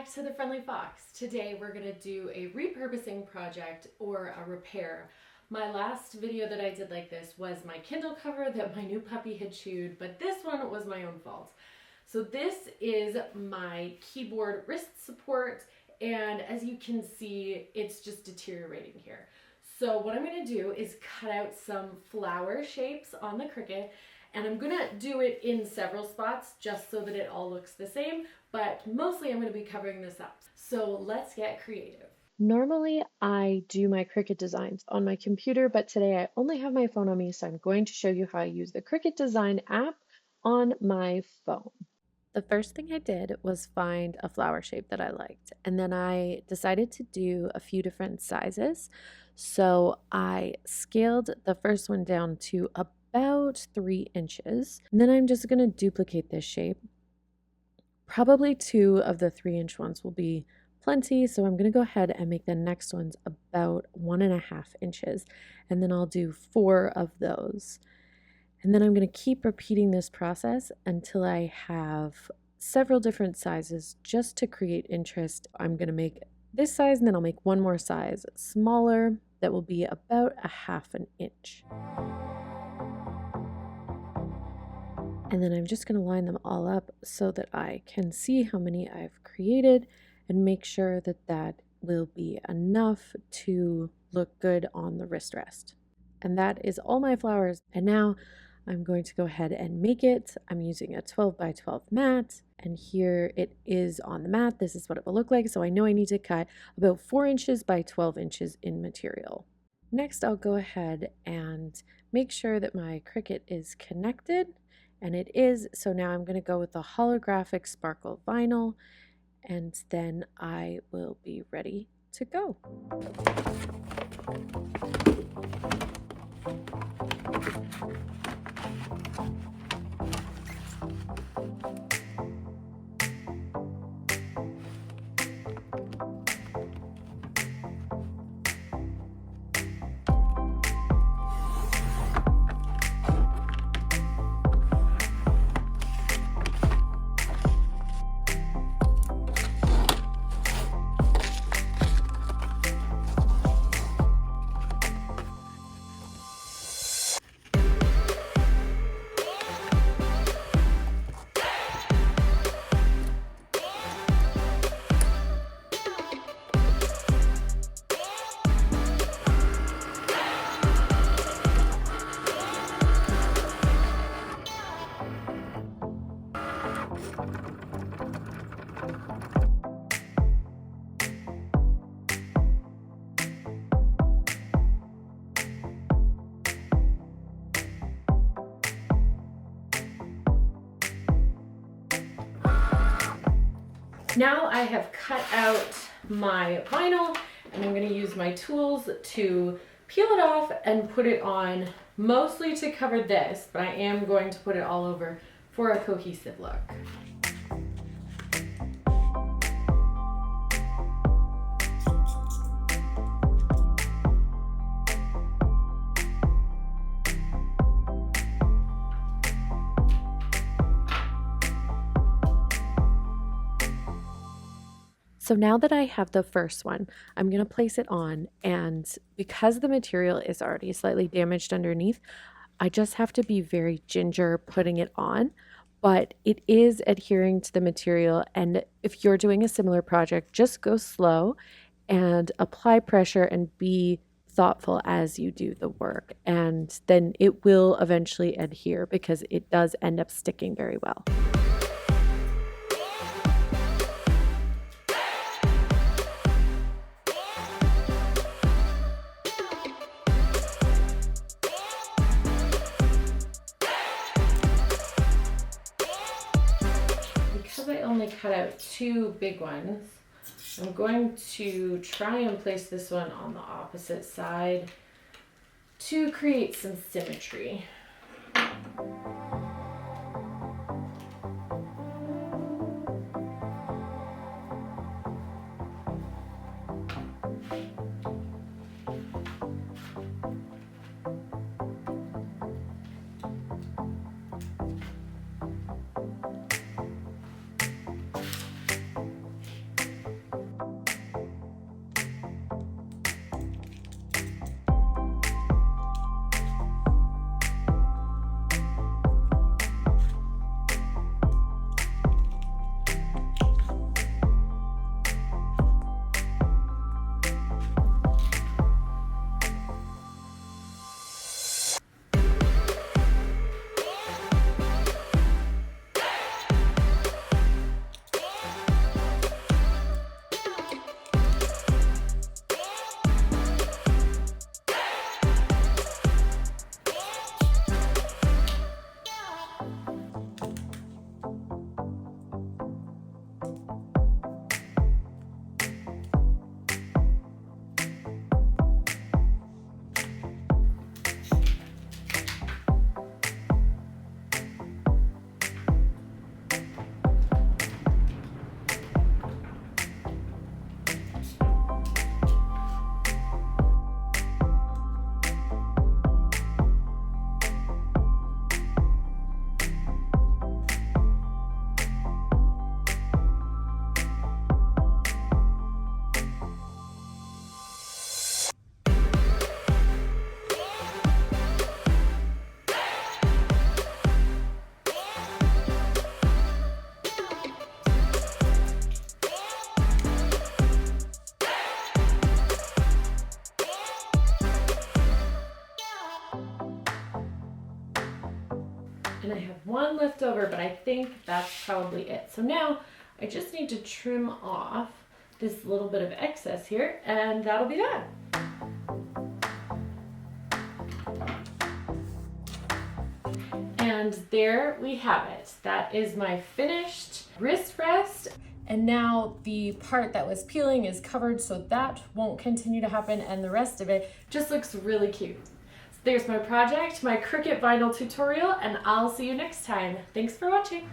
back to the Friendly Fox. Today we're going to do a repurposing project or a repair. My last video that I did like this was my Kindle cover that my new puppy had chewed, but this one was my own fault. So this is my keyboard wrist support, and as you can see, it's just deteriorating here. So what I'm going to do is cut out some flower shapes on the Cricut, and I'm gonna do it in several spots just so that it all looks the same, but mostly I'm gonna be covering this up. So let's get creative. Normally I do my Cricut designs on my computer, but today I only have my phone on me, so I'm going to show you how I use the Cricut Design app on my phone. The first thing I did was find a flower shape that I liked, and then I decided to do a few different sizes. So I scaled the first one down to about 3 inches. And then I'm just going to duplicate this shape. Probably 2 of the 3-inch ones will be plenty, so I'm going to go ahead and make the next ones about 1.5 inches, and then I'll do 4 of those. And then I'm going to keep repeating this process until I have several different sizes just to create interest. I'm going to make this size, and then I'll make one more size smaller that will be about 1/2 inch. And then I'm just going to line them all up so that I can see how many I've created and make sure that that will be enough to look good on the wrist rest. And that is all my flowers. And now I'm going to go ahead and make it. I'm using a 12 by 12 mat, and here it is on the mat. This is what it will look like. So I know I need to cut about 4 inches by 12 inches in material. Next, I'll go ahead and make sure that my Cricut is connected, and it is. So now I'm going to go with the holographic sparkle vinyl, and then I will be ready to go. Now I have cut out my vinyl, and I'm going to use my tools to peel it off and put it on, mostly to cover this, but I am going to put it all over for a cohesive look. So now that I have the first one, I'm going to place it on, and because the material is already slightly damaged underneath, I just have to be very ginger putting it on, but it is adhering to the material, and if you're doing a similar project, just go slow and apply pressure and be thoughtful as you do the work, and then it will eventually adhere because it does end up sticking very well. Because I only cut out 2 big ones, I'm going to try and place this one on the opposite side to create some symmetry. one left over, but I think that's probably it. So now I just need to trim off this little bit of excess here, and that'll be that. And there we have it. That is my finished wrist rest. And now the part that was peeling is covered, so that won't continue to happen, and the rest of it just looks really cute. So there's my project, my Cricut vinyl tutorial, and I'll see you next time. Thanks for watching.